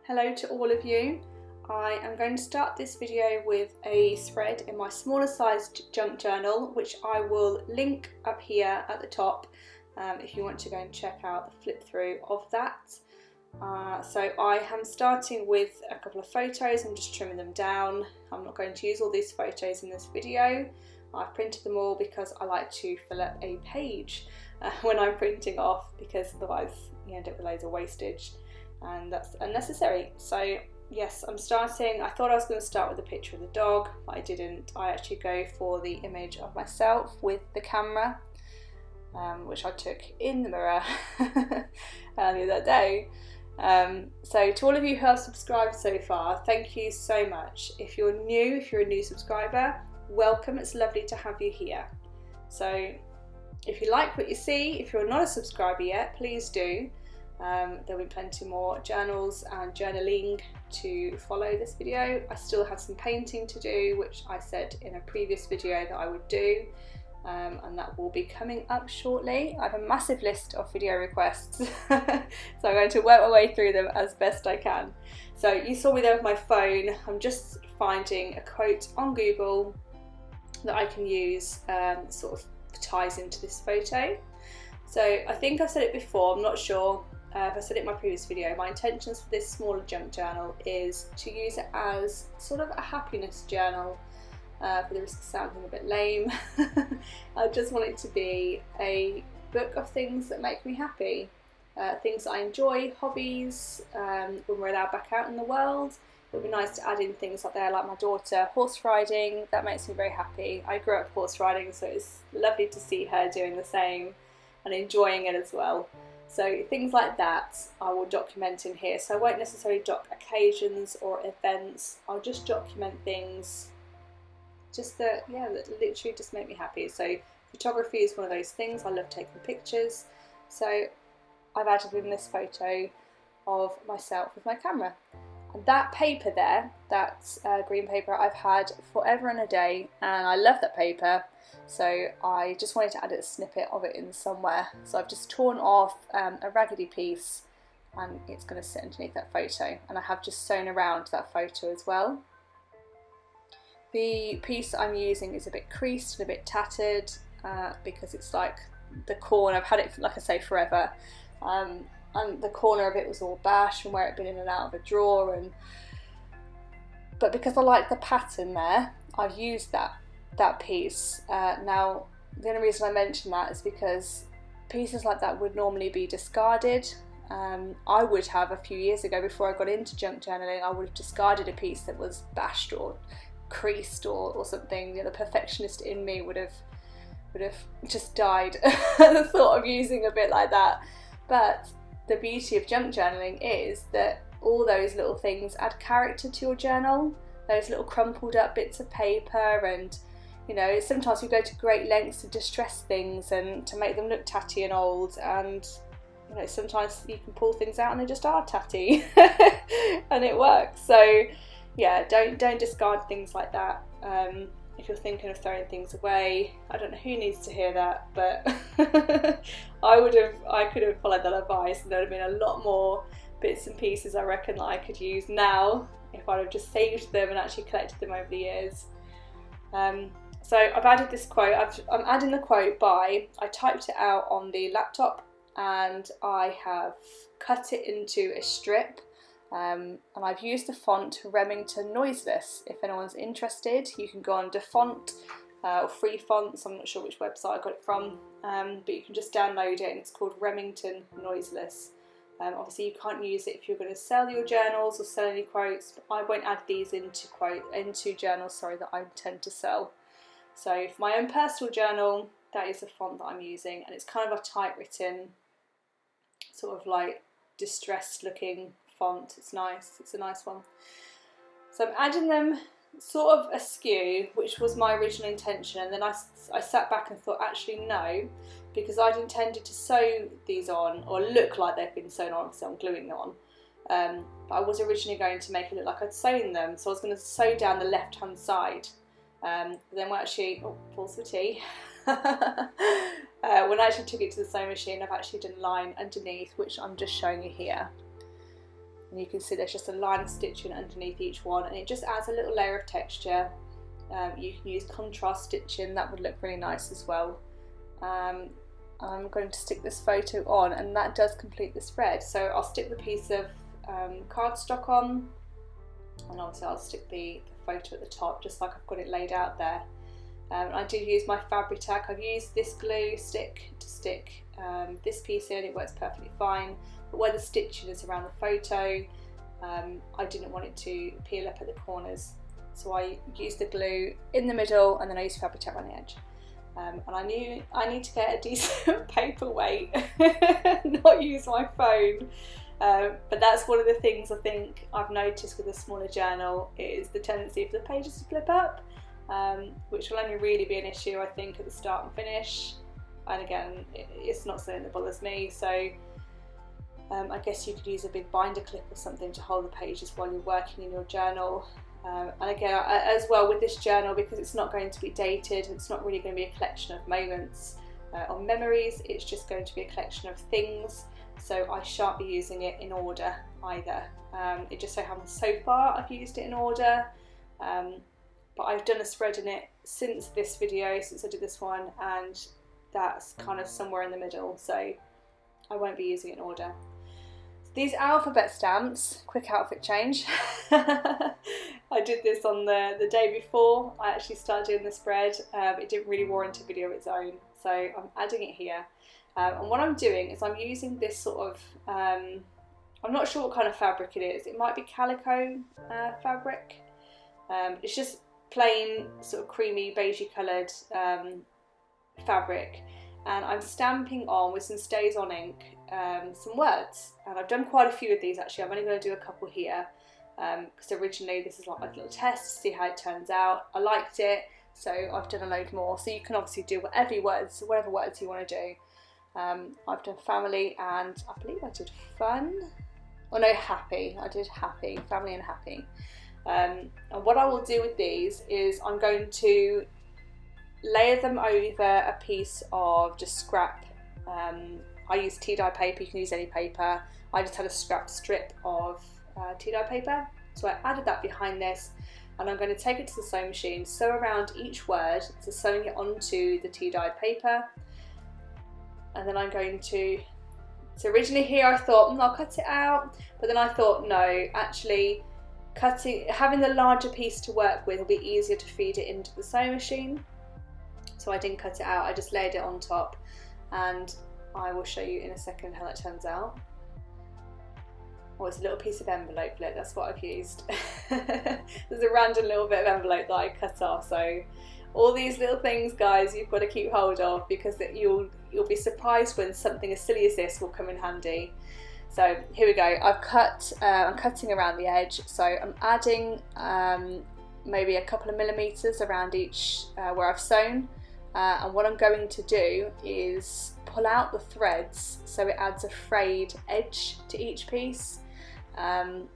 Hello to all of you. I am going to start this video with a spread in my smaller sized junk journal, which I will link up here at the top if you want to go and check out the flip through of that. So I am starting with a couple of photos. I'm just trimming them down. I'm not going to use all these photos in this video. I've printed them all because I like to fill up a page when I'm printing off, because otherwise you end up with loads of wastage and that's unnecessary. So yes, I'm starting. I thought I was going to start with a picture of the dog, but I didn't. I actually go for the image of myself with the camera, which I took in the mirror earlier that day. So to all of you who have subscribed so far, thank you so much. If you're a new subscriber, welcome. It's lovely to have you here. So if you like what you see, if you're not a subscriber yet, please do. There'll be plenty more journals and journaling to follow this video. I still have some painting to do, which I said in a previous video that I would do, and that will be coming up shortly. I have a massive list of video requests, so I'm going to work my way through them as best I can. So you saw me there with my phone. I'm just finding a quote on Google that I can use, sort of ties into this photo. So I think I've said it before, I'm not sure if I said it in my previous video. My intentions for this smaller junk journal is to use it as sort of a happiness journal, for the risk of sounding a bit lame. I just want it to be a book of things that make me happy, things that I enjoy, hobbies, when we're allowed back out in the world. It would be nice to add in things like there, like my daughter horse riding. That makes me very happy. I grew up horse riding, so it's lovely to see her doing the same and enjoying it as well. So things like that I will document in here. So I won't necessarily doc occasions or events. I'll just document things just that literally just make me happy. So photography is one of those things. I love taking pictures. So I've added in this photo of myself with my camera. And that paper there, that green paper, I've had forever and a day, and I love that paper. So I just wanted to add a snippet of it in somewhere. So I've just torn off a raggedy piece, and it's going to sit underneath that photo. And I have just sewn around that photo as well. The piece I'm using is a bit creased and a bit tattered, because it's like the corner, I've had it, like I say, forever. And the corner of it was all bashed from where it'd been in and out of a drawer, but because I like the pattern there, I've used that piece. Now the only reason I mention that is because pieces like that would normally be discarded. I would have a few years ago, before I got into junk journaling, I would have discarded a piece that was bashed or creased or something. The perfectionist in me would have just died at the thought of using a bit like that. But the beauty of junk journaling is that all those little things add character to your journal, those little crumpled up bits of paper, and sometimes we go to great lengths to distress things and to make them look tatty and old, and sometimes you can pull things out and they just are tatty and it works. So yeah, don't discard things like that. If you're thinking of throwing things away, I don't know who needs to hear that, but I could have followed that advice, and there would have been a lot more bits and pieces I reckon that I could use now if I'd have just saved them and actually collected them over the years. So I've added this quote. I'm adding the quote I typed it out on the laptop, and I have cut it into a strip. And I've used the font Remington Noiseless. If anyone's interested, you can go on DeFont or Free Fonts. I'm not sure which website I got it from, but you can just download it, and it's called Remington Noiseless. Obviously you can't use it if you're going to sell your journals or sell any quotes, but I won't add these into journals that I intend to sell. So for my own personal journal, that is the font that I'm using, and it's kind of a typewritten, sort of like distressed looking font. It's nice, it's a nice one. So I'm adding them sort of askew, which was my original intention, and then I sat back and thought, actually no, because I'd intended to sew these on, or look like they've been sewn on, so I'm gluing them on, but I was originally going to make it look like I'd sewn them, so I was going to sew down the left hand side, but then when pause for tea. When I actually took it to the sewing machine, I've actually done a line underneath, which I'm just showing you here. and you can see there's just a line of stitching underneath each one, and it just adds a little layer of texture. You can use contrast stitching, that would look really nice as well. I'm going to stick this photo on, and that does complete the spread. So I'll stick the piece of cardstock on, and obviously I'll stick the photo at the top just like I've got it laid out there. I do use my Fabri-Tac. I've used this glue stick to stick this piece in, it works perfectly fine, but where the stitching is around the photo, I didn't want it to peel up at the corners, so I used the glue in the middle, and then I used Fabri-Tac around the edge. And I knew I need to get a decent paperweight, not use my phone. But that's one of the things I think I've noticed with a smaller journal, is the tendency for the pages to flip up, which will only really be an issue I think at the start and finish. And again, it's not something that bothers me, so I guess you could use a big binder clip or something to hold the pages while you're working in your journal. And again, as well with this journal, because it's not going to be dated, it's not really going to be a collection of moments or memories, it's just going to be a collection of things, so I shan't be using it in order either. It just so happens so far I've used it in order, but I've done a spread in it since this video, since I did this one, and that's kind of somewhere in the middle, so I won't be using it in order. These alphabet stamps, quick outfit change. I did this on the day before I actually started doing the spread. It didn't really warrant a video of its own, so I'm adding it here. And what I'm doing is I'm using this sort of, I'm not sure what kind of fabric it is. It might be calico fabric. It's just plain sort of creamy beigey coloured fabric. And I'm stamping on with some Stays On ink some words, and I've done quite a few of these actually. I'm only going to do a couple here because originally this is like my little test to see how it turns out. I liked it, so I've done a load more, so you can obviously do whatever words you want to do. I've done family, and I believe I did fun, oh no, happy. I did happy, family and happy. And what I will do with these is I'm going to layer them over a piece of just scrap. I use tea dye paper, you can use any paper. I just had a scrap strip of tea dye paper, so I added that behind this, and I'm going to take it to the sewing machine, sew around each word, so sewing it onto the tea dyed paper, and then I'm going to, so originally here I thought, I'll cut it out, but then I thought no, actually having the larger piece to work with will be easier to feed it into the sewing machine. So I didn't cut it out, I just laid it on top, and I will show you in a second how that turns out. Oh, it's a little piece of envelope, look, that's what I've used. There's a random little bit of envelope that I cut off, so all these little things, guys, you've got to keep hold of, because you'll be surprised when something as silly as this will come in handy. So here we go, I'm cutting around the edge, so I'm adding maybe a couple of millimeters around each where I've sewn. And what I'm going to do is pull out the threads so it adds a frayed edge to each piece. And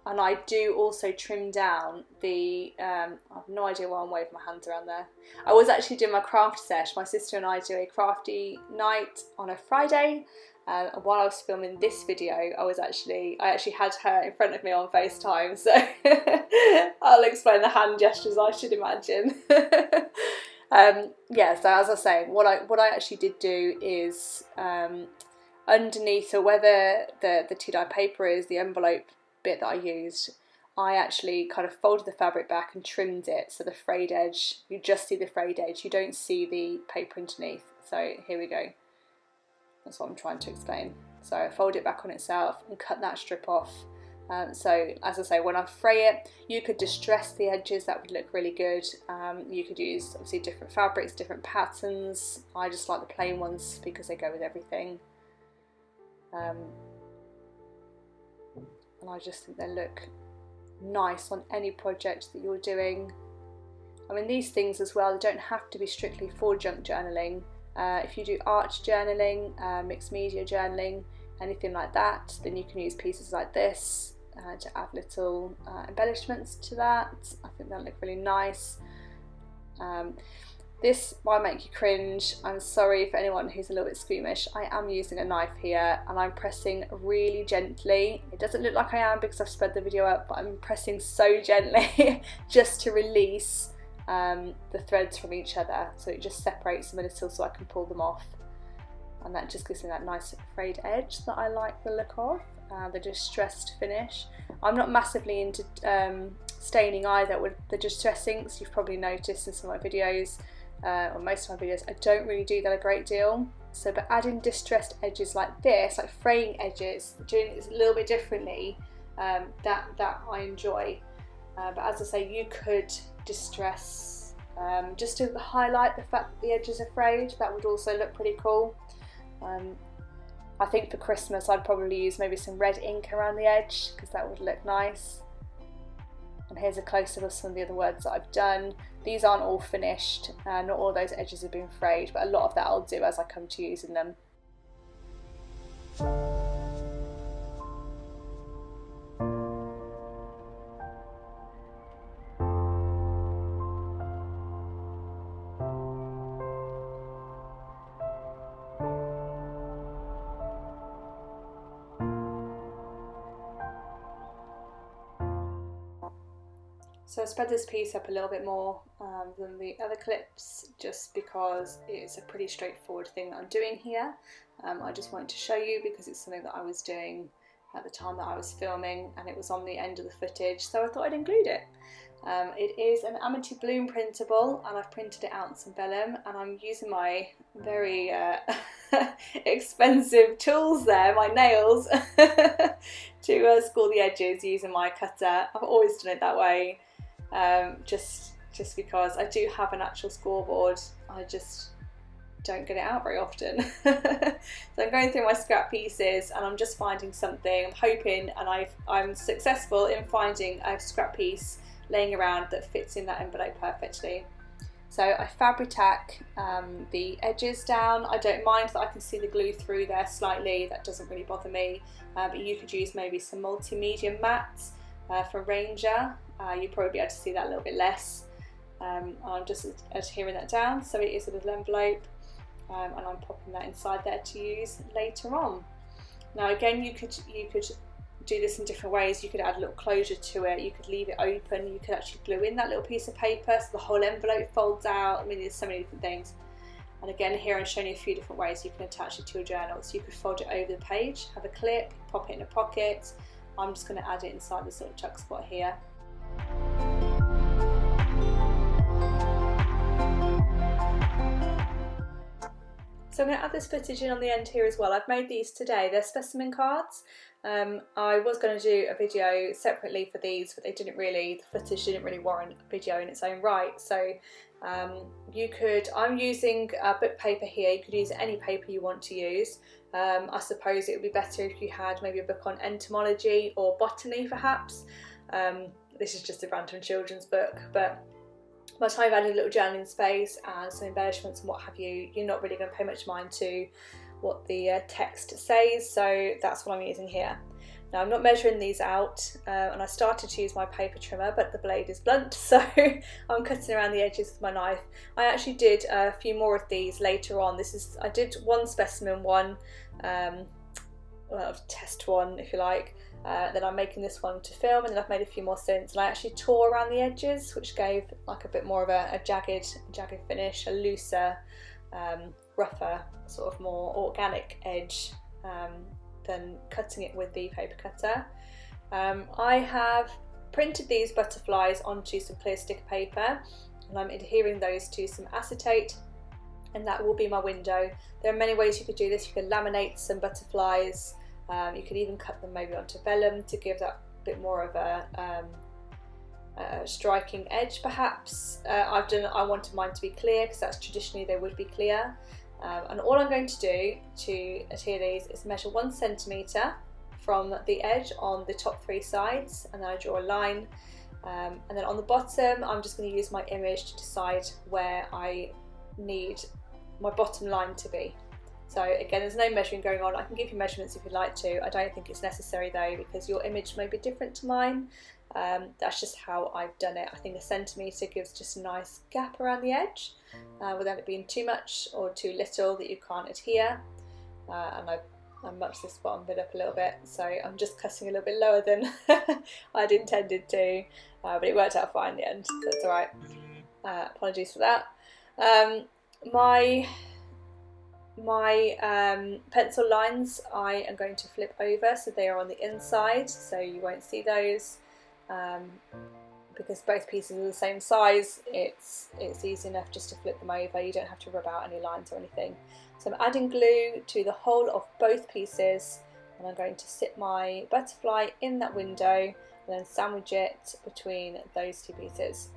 I do also trim down the, I have no idea why I'm waving my hands around there. I was actually doing my craft sesh. My sister and I do a crafty night on a Friday. And while I was filming this video, I actually had her in front of me on FaceTime. So I'll explain the hand gestures, I should imagine. Yeah, so as I was saying, what I actually did do is underneath, so where the tea dye paper is, the envelope bit that I used, I actually kind of folded the fabric back and trimmed it, so the frayed edge, you just see the frayed edge, you don't see the paper underneath. So here we go, that's what I'm trying to explain. So I fold it back on itself and cut that strip off. So as I say, when I fray it, you could distress the edges, that would look really good. You could use obviously different fabrics, different patterns. I just like the plain ones because they go with everything. And I just think they look nice on any project that you're doing. I mean, these things as well, they don't have to be strictly for junk journaling. If you do art journaling, mixed media journaling, anything like that, then you can use pieces like this to add little embellishments to that. I think that'll look really nice. This might make you cringe. I'm sorry for anyone who's a little bit squeamish. I am using a knife here and I'm pressing really gently. It doesn't look like I am because I've spread the video up, but I'm pressing so gently just to release the threads from each other, so it just separates them a little so I can pull them off, and that just gives me that nice frayed edge that I like the look of, the distressed finish. I'm not massively into staining either with the distress inks. You've probably noticed in some of my videos, or most of my videos, I don't really do that a great deal. So but adding distressed edges like this, like fraying edges, doing it a little bit differently, that I enjoy. But as I say, you could distress just to highlight the fact that the edges are frayed. That would also look pretty cool. I think for Christmas I'd probably use maybe some red ink around the edge because that would look nice. And here's a close-up of some of the other words that I've done. These aren't all finished, not all those edges have been frayed, but a lot of that I'll do as I come to using them. So I spread this piece up a little bit more than the other clips, just because it's a pretty straightforward thing that I'm doing here. I just wanted to show you because it's something that I was doing at the time that I was filming and it was on the end of the footage, so I thought I'd include it. It is an Amity Bloom printable and I've printed it out in some vellum, and I'm using my very expensive tools there, my nails, to score the edges using my cutter. I've always done it that way. Just because I do have an actual scoreboard, I just don't get it out very often. So I'm going through my scrap pieces and I'm just finding something. I'm hoping, and I'm successful in finding a scrap piece laying around that fits in that envelope perfectly. So I Fabri-Tac the edges down. I don't mind that I can see the glue through there slightly, that doesn't really bother me, but you could use maybe some multimedia mats from Ranger. You'd probably be able to see that a little bit less. I'm just adhering that down so it is a little envelope, and I'm popping that inside there to use later on. Now again, you could do this in different ways. You could add a little closure to it, you could leave it open, you could actually glue in that little piece of paper so the whole envelope folds out. I mean, there's so many different things. And again, here I'm showing you a few different ways you can attach it to your journal. So you could fold it over the page, have a clip, pop it in a pocket. I'm just going to add it inside this little tuck spot here. So I'm going to add this footage in on the end here as well. I've made these today. They're specimen cards. I was going to do a video separately for these, but the footage didn't really warrant a video in its own right. So I'm using book paper here. You could use any paper you want to use. I suppose it would be better if you had maybe a book on entomology or botany perhaps. This is just a random children's book, but by the time I've added a little journaling space and some embellishments and what have you, you're not really going to pay much mind to what the text says, so that's what I'm using here. Now I'm not measuring these out, and I started to use my paper trimmer, but the blade is blunt, so I'm cutting around the edges with my knife. I actually did a few more of these later on. I did one specimen one, test one if you like. Then I'm making this one to film, and then I've made a few more since, and I actually tore around the edges, which gave like a bit more of a jagged finish, a looser, rougher, sort of more organic edge than cutting it with the paper cutter. I have printed these butterflies onto some clear sticker paper, and I'm adhering those to some acetate, and that will be my window. There are many ways you could do this. You could laminate some butterflies. You could even cut them maybe onto vellum to give that bit more of a striking edge perhaps. I wanted mine to be clear because that's traditionally they would be clear. And all I'm going to do to adhere these is measure 1 centimetre from the edge on the top 3 sides, and then I draw a line. And then on the bottom, I'm just going to use my image to decide where I need my bottom line to be. So again, there's no measuring going on. I can give you measurements if you'd like to. I don't think it's necessary though, because your image may be different to mine. That's just how I've done it. I think a centimetre gives just a nice gap around the edge without it being too much or too little that you can't adhere. And I mucked this bottom bit up a little bit, so I'm just cutting a little bit lower than I'd intended to, but it worked out fine in the end, so that's alright. Apologies for that. My pencil lines I am going to flip over so they are on the inside, so you won't see those. Because both pieces are the same size, it's easy enough just to flip them over. You don't have to rub out any lines or anything. So I'm adding glue to the whole of both pieces, and I'm going to sit my butterfly in that window and then sandwich it between those two pieces.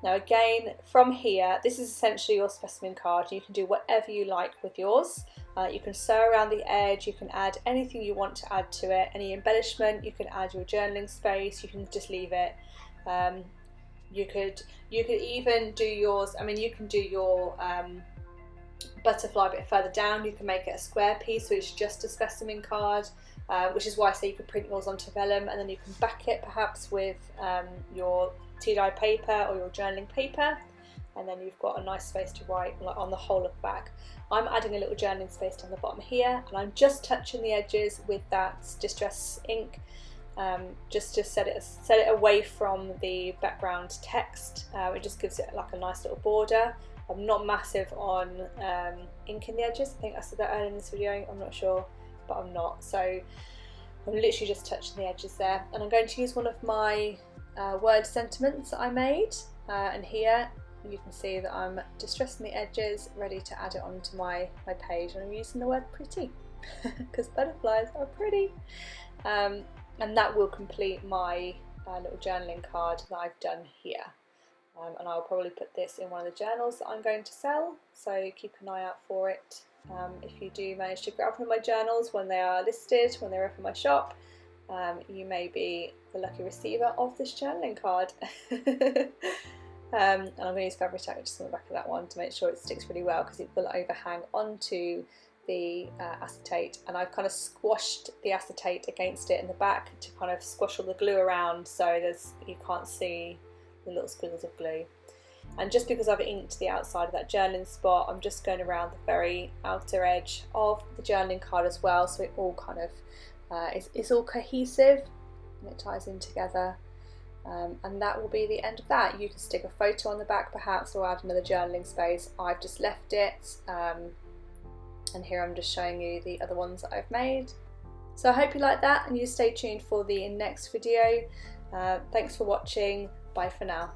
Now again, from here, this is essentially your specimen card. You can do whatever you like with yours. You can sew around the edge, you can add anything you want to add to it, any embellishment, you can add your journaling space, you can just leave it. You could even do yours, I mean you can do your butterfly a bit further down, you can make it a square piece so it's just a specimen card, which is why I say you could print yours onto vellum, and then you can back it perhaps with your tea-dye paper or your journaling paper, and then you've got a nice space to write on the whole of the back. I'm adding a little journaling space down the bottom here, and I'm just touching the edges with that Distress ink, just to set it away from the background text. It just gives it like a nice little border. I'm not massive on ink in the edges. I think I said that earlier in this video, I'm not sure, but I'm not. So I'm literally just touching the edges there, and I'm going to use one of my word sentiments that I made, and here you can see that I'm distressing the edges, ready to add it onto my page, and I'm using the word pretty because butterflies are pretty, and that will complete my little journaling card that I've done here. And I'll probably put this in one of the journals that I'm going to sell, so keep an eye out for it. If you do manage to grab one of my journals when they are listed, when they're up in my shop, you may be the lucky receiver of this journaling card. And I'm going to use fabric tack just on the back of that one to make sure it sticks really well, because it will overhang onto the acetate, and I've kind of squashed the acetate against it in the back to kind of squash all the glue around, so you can't see the little squiggles of glue. And just because I've inked the outside of that journaling spot, I'm just going around the very outer edge of the journaling card as well, so it all kind of it's all cohesive and it ties in together. And that will be the end of that. You can stick a photo on the back perhaps, or add another journaling space. I've just left it, and here I'm just showing you the other ones that I've made. So I hope you like that, and you stay tuned for the next video. Thanks for watching. Bye for now.